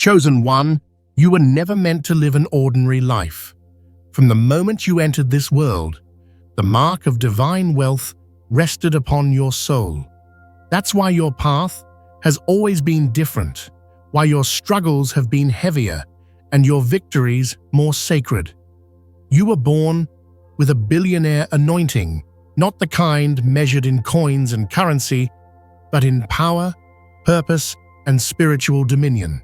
Chosen one, you were never meant to live an ordinary life. From the moment you entered this world, the mark of divine wealth rested upon your soul. That's why your path has always been different, why your struggles have been heavier and your victories more sacred. You were born with a billionaire anointing, not the kind measured in coins and currency, but in power, purpose, and spiritual dominion.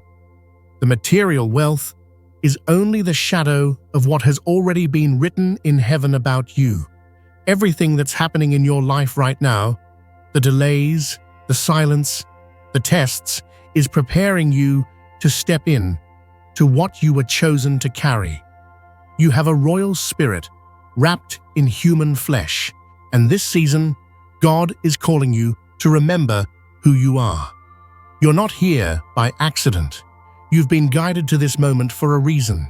The material wealth is only the shadow of what has already been written in heaven about you. Everything that's happening in your life right now, the delays, the silence, the tests, is preparing you to step in to what you were chosen to carry. You have a royal spirit wrapped in human flesh, and this season, God is calling you to remember who you are. You're not here by accident. You've been guided to this moment for a reason.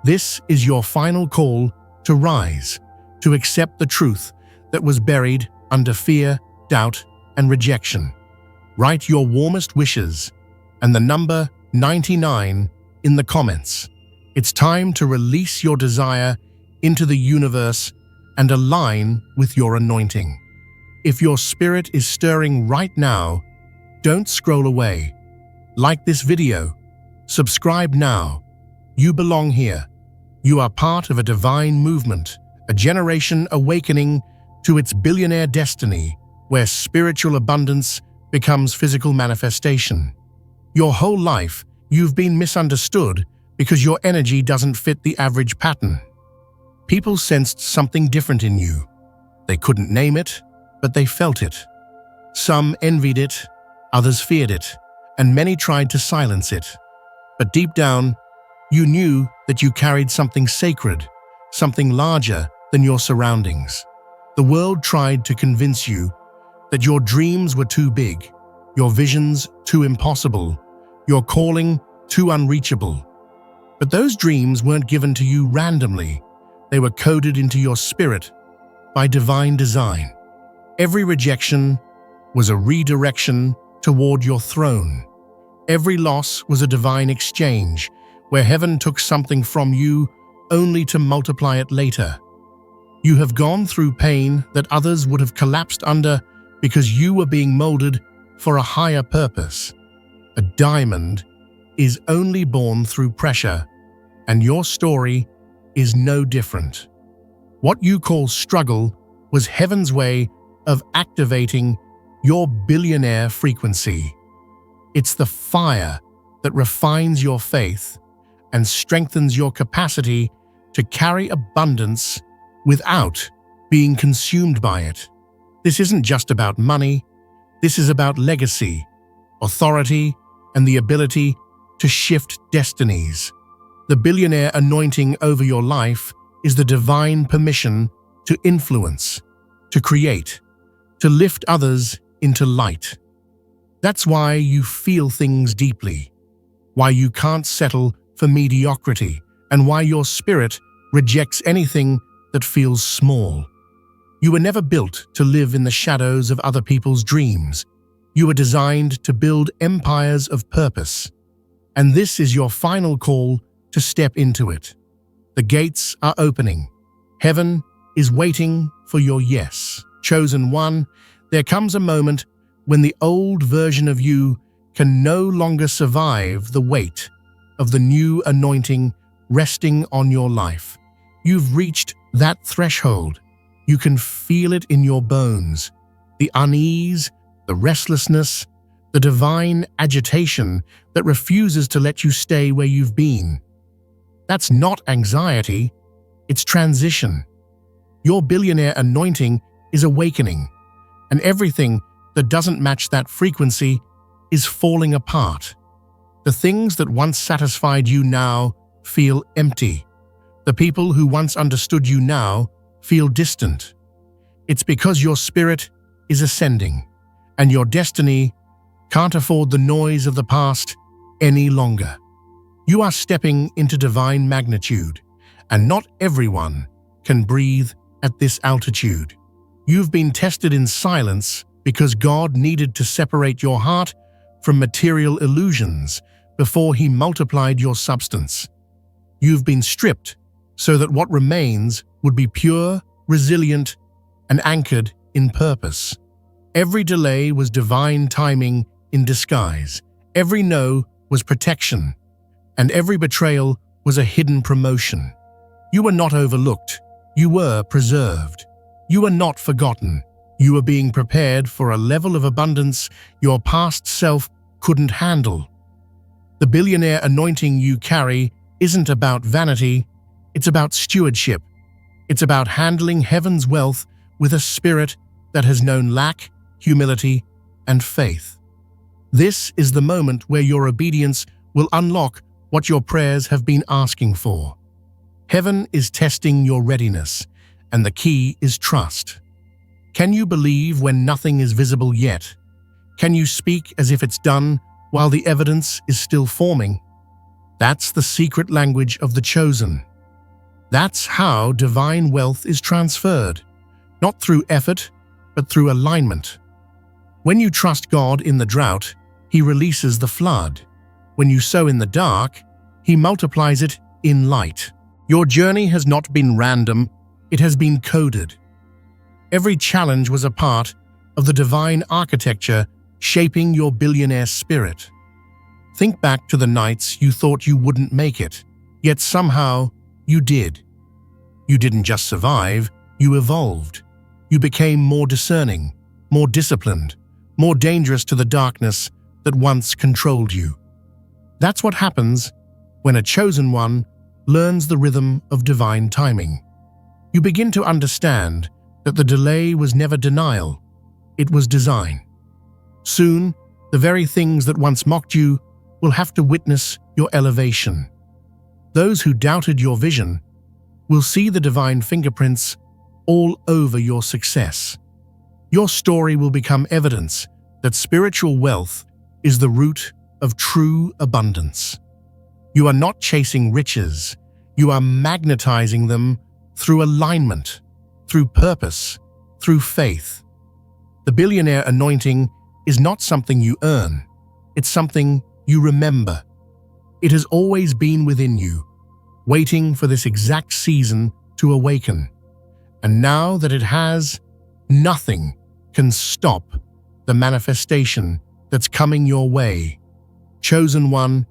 This is your final call to rise, to accept the truth that was buried under fear, doubt, and rejection. Write your warmest wishes and the number 99 in the comments. It's time to release your desire into the universe and align with your anointing. If your spirit is stirring right now, don't scroll away. Like this video. Subscribe now. You belong here. You are part of a divine movement, a generation awakening to its billionaire destiny, where spiritual abundance becomes physical manifestation. Your whole life, you've been misunderstood because your energy doesn't fit the average pattern. People sensed something different in you. They couldn't name it, but they felt it. Some envied it, others feared it, and many tried to silence it. But deep down, you knew that you carried something sacred, something larger than your surroundings. The world tried to convince you that your dreams were too big, your visions too impossible, your calling too unreachable. But those dreams weren't given to you randomly. They were coded into your spirit by divine design. Every rejection was a redirection toward your throne. Every loss was a divine exchange, where heaven took something from you only to multiply it later. You have gone through pain that others would have collapsed under because you were being molded for a higher purpose. A diamond is only born through pressure, and your story is no different. What you call struggle was heaven's way of activating your billionaire frequency. It's the fire that refines your faith and strengthens your capacity to carry abundance without being consumed by it. This isn't just about money. This is about legacy, authority, and the ability to shift destinies. The billionaire anointing over your life is the divine permission to influence, to create, to lift others into light. That's why you feel things deeply, why you can't settle for mediocrity, and why your spirit rejects anything that feels small. You were never built to live in the shadows of other people's dreams. You were designed to build empires of purpose. And this is your final call to step into it. The gates are opening. Heaven is waiting for your yes. Chosen one, there comes a moment when the old version of you can no longer survive the weight of the new anointing resting on your life. You've reached that threshold. You can feel it in your bones. The unease, the restlessness, the divine agitation that refuses to let you stay where you've been. That's not anxiety, it's transition. Your billionaire anointing is awakening, and everything that doesn't match that frequency is falling apart. The things that once satisfied you now feel empty. The people who once understood you now feel distant. It's because your spirit is ascending, and your destiny can't afford the noise of the past any longer. You are stepping into divine magnitude, and not everyone can breathe at this altitude. You've been tested in silence because God needed to separate your heart from material illusions before he multiplied your substance. You've been stripped so that what remains would be pure, resilient, and anchored in purpose. Every delay was divine timing in disguise. Every no was protection, and every betrayal was a hidden promotion. You were not overlooked. You were preserved. You were not forgotten. You were being prepared for a level of abundance your past self couldn't handle. The billionaire anointing you carry isn't about vanity, it's about stewardship. It's about handling heaven's wealth with a spirit that has known lack, humility, and faith. This is the moment where your obedience will unlock what your prayers have been asking for. Heaven is testing your readiness, and the key is trust. Can you believe when nothing is visible yet? Can you speak as if it's done while the evidence is still forming? That's the secret language of the chosen. That's how divine wealth is transferred, not through effort, but through alignment. When you trust God in the drought, He releases the flood. When you sow in the dark, He multiplies it in light. Your journey has not been random, it has been coded. Every challenge was a part of the divine architecture shaping your billionaire spirit. Think back to the nights you thought you wouldn't make it, yet somehow you did. You didn't just survive, you evolved. You became more discerning, more disciplined, more dangerous to the darkness that once controlled you. That's what happens when a chosen one learns the rhythm of divine timing. You begin to understand that the delay was never denial, it was design. Soon, the very things that once mocked you will have to witness your elevation. Those who doubted your vision will see the divine fingerprints all over your success. Your story will become evidence that spiritual wealth is the root of true abundance. You are not chasing riches, you are magnetizing them through alignment, through purpose, through faith. The billionaire anointing is not something you earn, it's something you remember. It has always been within you, waiting for this exact season to awaken. And now that it has, nothing can stop the manifestation that's coming your way. Chosen one,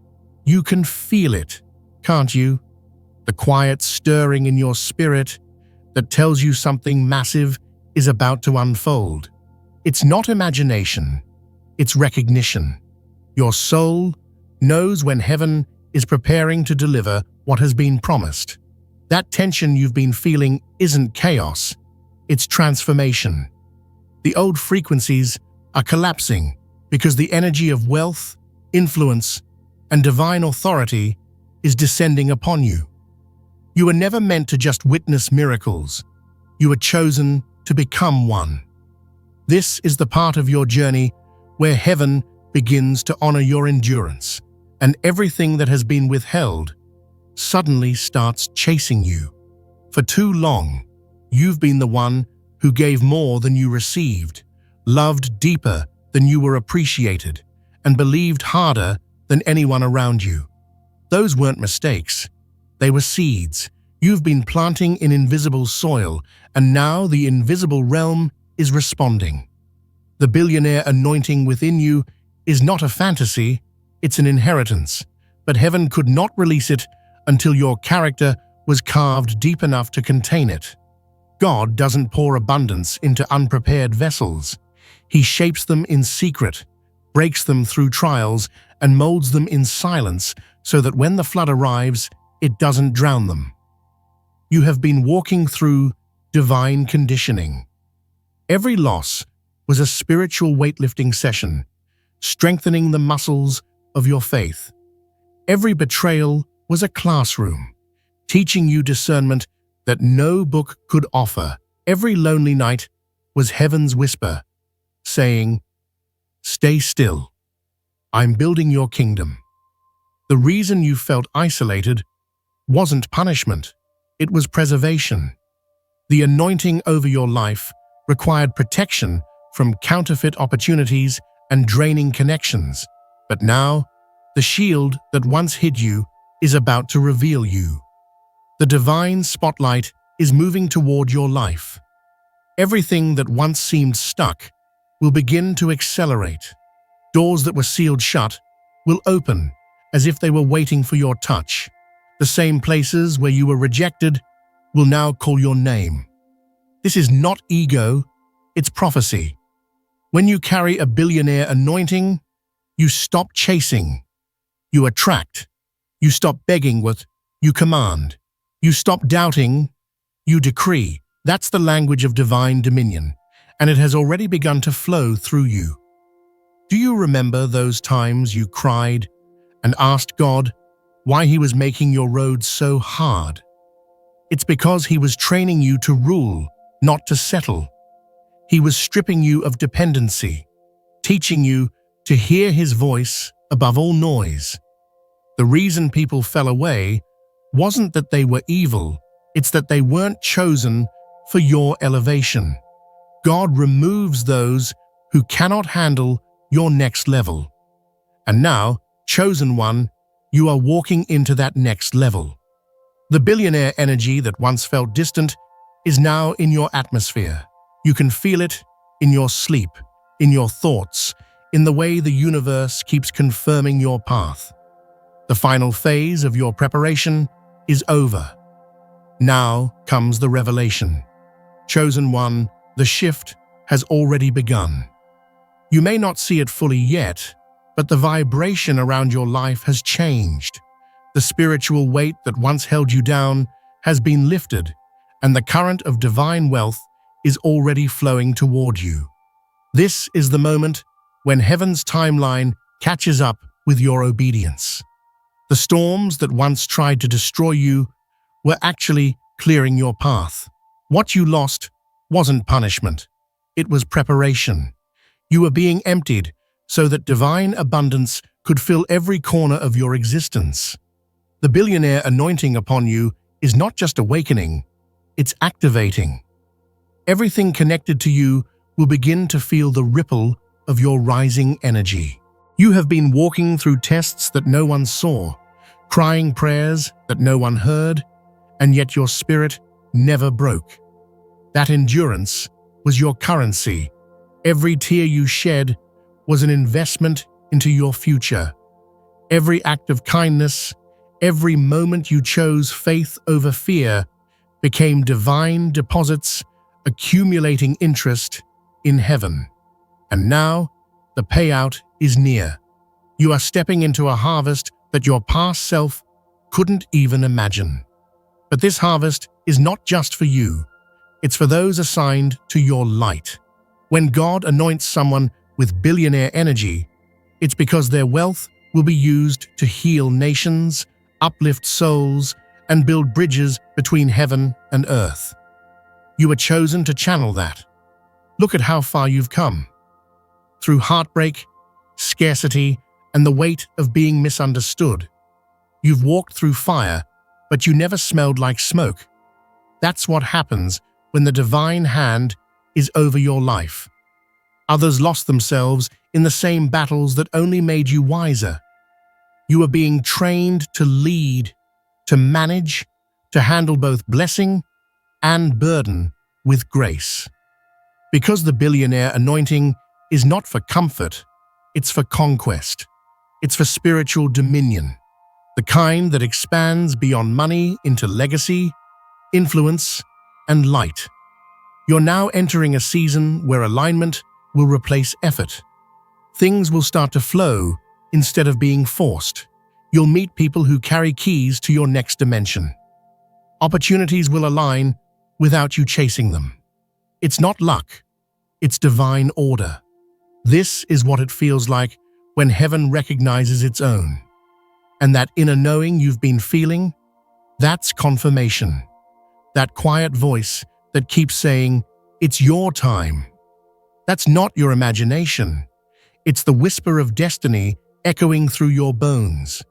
you can feel it, can't you? The quiet stirring in your spirit that tells you something massive is about to unfold. It's not imagination, it's recognition. Your soul knows when heaven is preparing to deliver what has been promised. That tension you've been feeling isn't chaos, it's transformation. The old frequencies are collapsing because the energy of wealth, influence, and divine authority is descending upon you. You were never meant to just witness miracles. You were chosen to become one. This is the part of your journey where heaven begins to honor your endurance, and everything that has been withheld suddenly starts chasing you. For too long, you've been the one who gave more than you received, loved deeper than you were appreciated, and believed harder than anyone around you. Those weren't mistakes. They were seeds you've been planting in invisible soil, and now the invisible realm is responding. The billionaire anointing within you is not a fantasy, it's an inheritance, but heaven could not release it until your character was carved deep enough to contain it. God doesn't pour abundance into unprepared vessels. He shapes them in secret, breaks them through trials, and molds them in silence so that when the flood arrives, it doesn't drown them. You have been walking through divine conditioning. Every loss was a spiritual weightlifting session, strengthening the muscles of your faith. Every betrayal was a classroom, teaching you discernment that no book could offer. Every lonely night was heaven's whisper, saying, "Stay still. I'm building your kingdom." The reason you felt isolated wasn't punishment, it was preservation. The anointing over your life required protection from counterfeit opportunities and draining connections. But now, The shield that once hid you is about to reveal you. The divine spotlight is moving toward your life. Everything that once seemed stuck will begin to accelerate. Doors that were sealed shut will open as if they were waiting for your touch. The same places where you were rejected will now call your name. This is not ego, it's prophecy. When you carry a billionaire anointing, you stop chasing. You attract. You stop begging what you command. You stop doubting. You decree. That's the language of divine dominion, and it has already begun to flow through you. Do you remember those times you cried and asked God why He was making your road so hard? It's because He was training you to rule, not to settle. He was stripping you of dependency, teaching you to hear His voice above all noise. The reason people fell away wasn't that they were evil, it's that they weren't chosen for your elevation. God removes those who cannot handle your next level. And now, chosen one, you are walking into that next level. The billionaire energy that once felt distant is now in your atmosphere. You can feel it in your sleep, in your thoughts, in the way the universe keeps confirming your path. The final phase of your preparation is over. Now comes the revelation. Chosen one, the shift has already begun. You may not see it fully yet, but the vibration around your life has changed. The spiritual weight that once held you down has been lifted, and the current of divine wealth is already flowing toward you. This is the moment when heaven's timeline catches up with your obedience. The storms that once tried to destroy you were actually clearing your path. What you lost wasn't punishment. It was preparation. You were being emptied so that divine abundance could fill every corner of your existence. The billionaire anointing upon you is not just awakening, it's activating. Everything connected to you will begin to feel the ripple of your rising energy. You have been walking through tests that no one saw, crying prayers that no one heard, and yet your spirit never broke. That endurance was your currency. Every tear you shed was an investment into your future. Every act of kindness, every moment you chose faith over fear, became divine deposits accumulating interest in heaven. And now, the payout is near. You are stepping into a harvest that your past self couldn't even imagine. But this harvest is not just for you. It's for those assigned to your light. When God anoints someone with billionaire energy, it's because their wealth will be used to heal nations, uplift souls, and build bridges between heaven and earth. You were chosen to channel that. Look at how far you've come. Through heartbreak, scarcity, and the weight of being misunderstood. You've walked through fire, but you never smelled like smoke. That's what happens when the divine hand is over your life. Others lost themselves in the same battles that only made you wiser. You are being trained to lead, to manage, to handle both blessing and burden with grace. Because the billionaire anointing is not for comfort, it's for conquest. It's for spiritual dominion, the kind that expands beyond money into legacy, influence, and light. You're now entering a season where alignment will replace effort. Things will start to flow instead of being forced. You'll meet people who carry keys to your next dimension. Opportunities will align without you chasing them. It's not luck, it's divine order. This is what it feels like when heaven recognizes its own. And that inner knowing you've been feeling, that's confirmation. That quiet voice that keeps saying, "It's your time." That's not your imagination. It's the whisper of destiny echoing through your bones.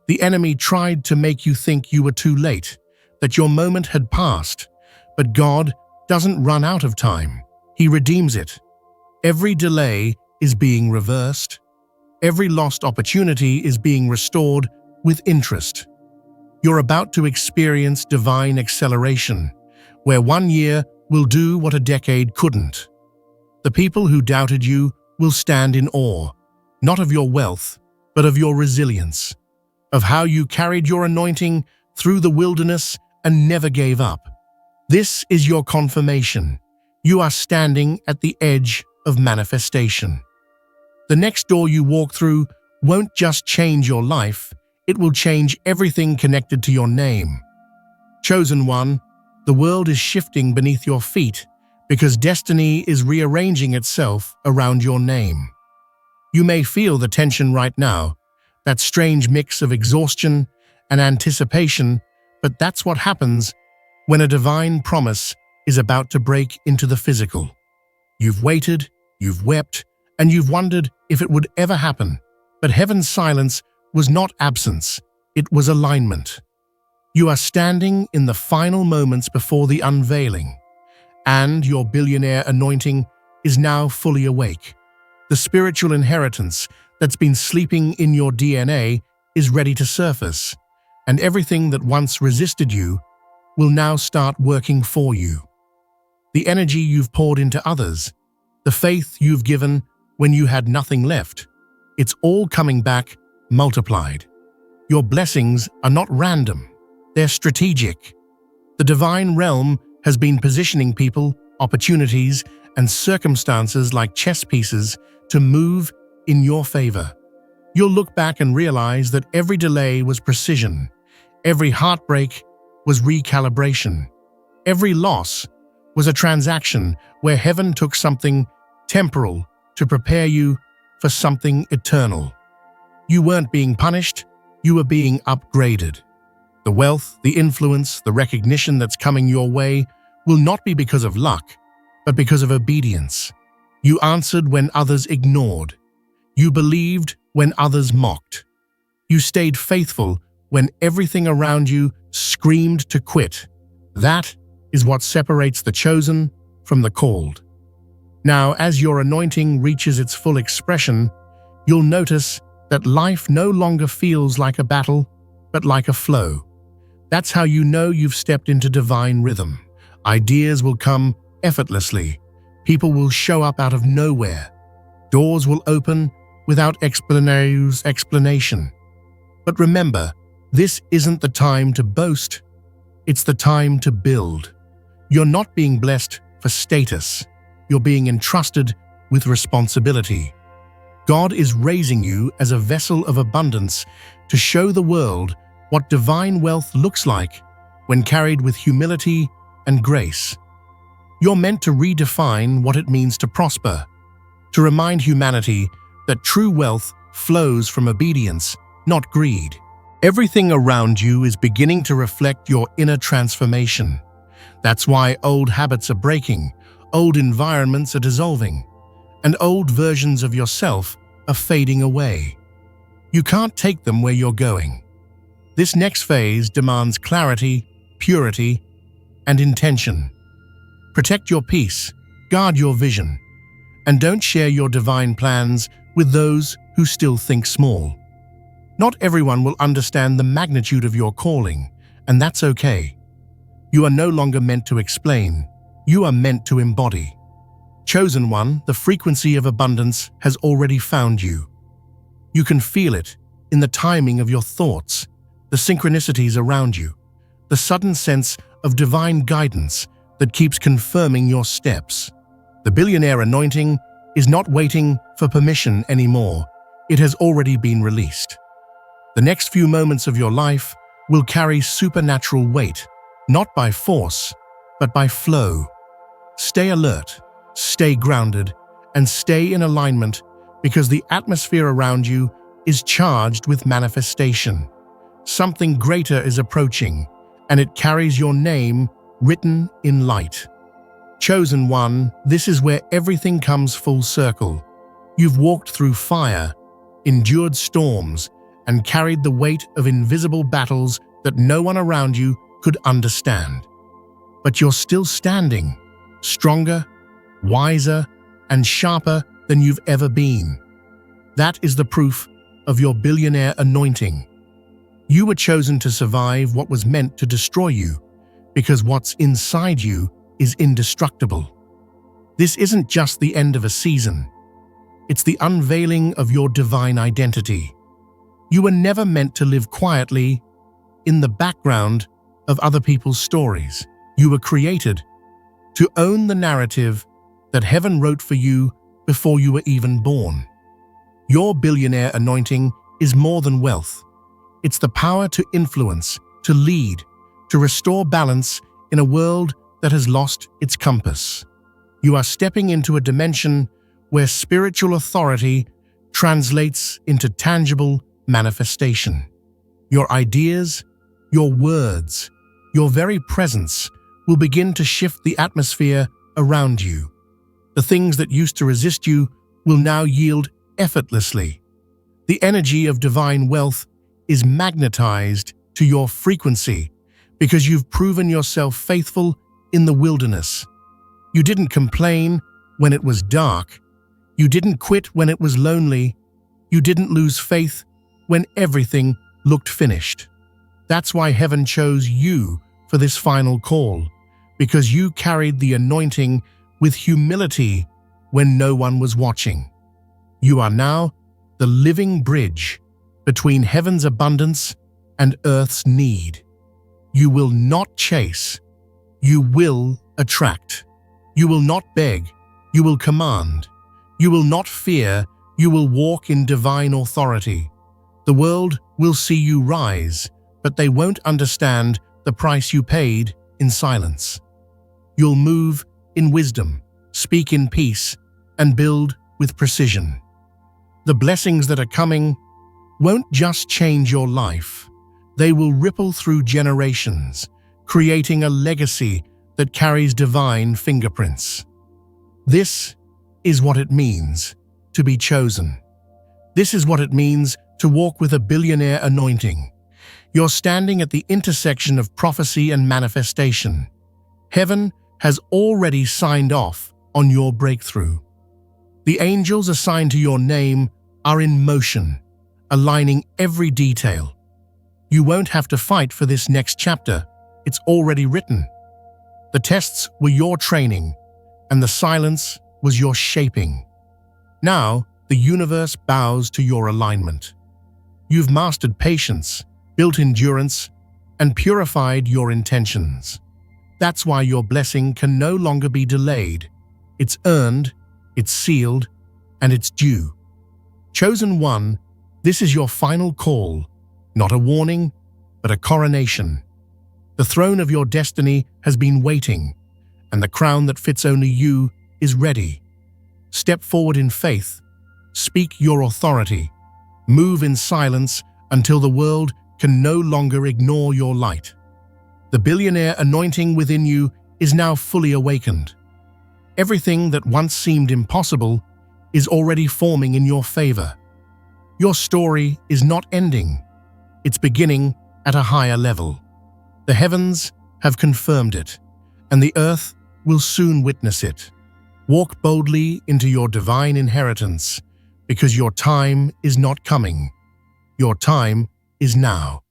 The enemy tried to make you think you were too late, that your moment had passed. But God doesn't run out of time. He redeems it. Every delay is being reversed. Every lost opportunity is being restored with interest. You're about to experience divine acceleration, where 1 year will do what a decade couldn't. The people who doubted you will stand in awe, not of your wealth, but of your resilience, of how you carried your anointing through the wilderness and never gave up. This is your confirmation. You are standing at the edge of manifestation. The next door you walk through won't just change your life, it will change everything connected to your name. Chosen one, the world is shifting beneath your feet because destiny is rearranging itself around your name. You may feel the tension right now, that strange mix of exhaustion and anticipation, but that's what happens when a divine promise is about to break into the physical. You've waited, you've wept, and you've wondered if it would ever happen. But heaven's silence was not absence, it was alignment. You are standing in the final moments before the unveiling, and your billionaire anointing is now fully awake. The spiritual inheritance that's been sleeping in your DNA is ready to surface, and everything that once resisted you will now start working for you. The energy you've poured into others, the faith you've given when you had nothing left, it's all coming back multiplied. Your blessings are not random, they're strategic. The divine realm has been positioning people, opportunities, and circumstances like chess pieces to move in your favor. You'll look back and realize that every delay was precision, every heartbreak was recalibration, every loss was a transaction where heaven took something temporal to prepare you for something eternal. You weren't being punished, you were being upgraded. The wealth, the influence, the recognition that's coming your way will not be because of luck, but because of obedience. You answered when others ignored. You believed when others mocked. You stayed faithful when everything around you screamed to quit. That is what separates the chosen from the called. Now, as your anointing reaches its full expression, you'll notice that life no longer feels like a battle, but like a flow. That's how you know you've stepped into divine rhythm. Ideas will come effortlessly. People will show up out of nowhere. Doors will open without explanation. But remember, this isn't the time to boast. It's the time to build. You're not being blessed for status. You're being entrusted with responsibility. God is raising you as a vessel of abundance to show the world what divine wealth looks like when carried with humility and grace. You're meant to redefine what it means to prosper, to remind humanity that true wealth flows from obedience, not greed. Everything around you is beginning to reflect your inner transformation. That's why old habits are breaking, old environments are dissolving, and old versions of yourself are fading away. You can't take them where you're going. This next phase demands clarity, purity, and intention. Protect your peace, guard your vision, and don't share your divine plans with those who still think small. Not everyone will understand the magnitude of your calling, and that's okay. You are no longer meant to explain, you are meant to embody. Chosen one, the frequency of abundance has already found you. You can feel it in the timing of your thoughts, the synchronicities around you, the sudden sense of divine guidance that keeps confirming your steps. The billionaire anointing is not waiting for permission anymore. It has already been released. The next few moments of your life will carry supernatural weight, not by force, but by flow. Stay alert, stay grounded, and stay in alignment because the atmosphere around you is charged with manifestation. Something greater is approaching, and it carries your name written in light. Chosen one, this is where everything comes full circle. You've walked through fire, endured storms, and carried the weight of invisible battles that no one around you could understand. But you're still standing, stronger, wiser, and sharper than you've ever been. That is the proof of your billionaire anointing. You were chosen to survive what was meant to destroy you, because what's inside you is indestructible. This isn't just the end of a season. It's the unveiling of your divine identity. You were never meant to live quietly in the background of other people's stories. You were created to own the narrative that heaven wrote for you before you were even born. Your billionaire anointing is more than wealth. It's the power to influence, to lead, to restore balance in a world that has lost its compass. You are stepping into a dimension where spiritual authority translates into tangible manifestation. Your ideas, your words, your very presence will begin to shift the atmosphere around you. The things that used to resist you will now yield effortlessly. The energy of divine wealth is magnetized to your frequency because you've proven yourself faithful in the wilderness. You didn't complain when it was dark. You didn't quit when it was lonely. You didn't lose faith when everything looked finished. That's why heaven chose you for this final call, because you carried the anointing with humility when no one was watching. You are now the living bridge between heaven's abundance and earth's need. You will not chase. You will attract. You will not beg. You will command. You will not fear. You will walk in divine authority. The world will see you rise, but they won't understand the price you paid in silence. You'll move in wisdom, speak in peace, and build with precision. The blessings that are coming won't just change your life. They will ripple through generations, creating a legacy that carries divine fingerprints. This is what it means to be chosen. This is what it means to walk with a billionaire anointing. You're standing at the intersection of prophecy and manifestation. Heaven has already signed off on your breakthrough. The angels assigned to your name are in motion, aligning every detail. You won't have to fight for this next chapter. It's already written. The tests were your training, and the silence was your shaping. Now, the universe bows to your alignment. You've mastered patience, built endurance, and purified your intentions. That's why your blessing can no longer be delayed. It's earned, it's sealed, and it's due. Chosen one, this is your final call, not a warning, but a coronation. The throne of your destiny has been waiting, and the crown that fits only you is ready. Step forward in faith, speak your authority, move in silence until the world can no longer ignore your light. The billionaire anointing within you is now fully awakened. Everything that once seemed impossible is already forming in your favor. Your story is not ending. It's beginning at a higher level. The heavens have confirmed it, and the earth will soon witness it. Walk boldly into your divine inheritance, because your time is not coming. Your time is now.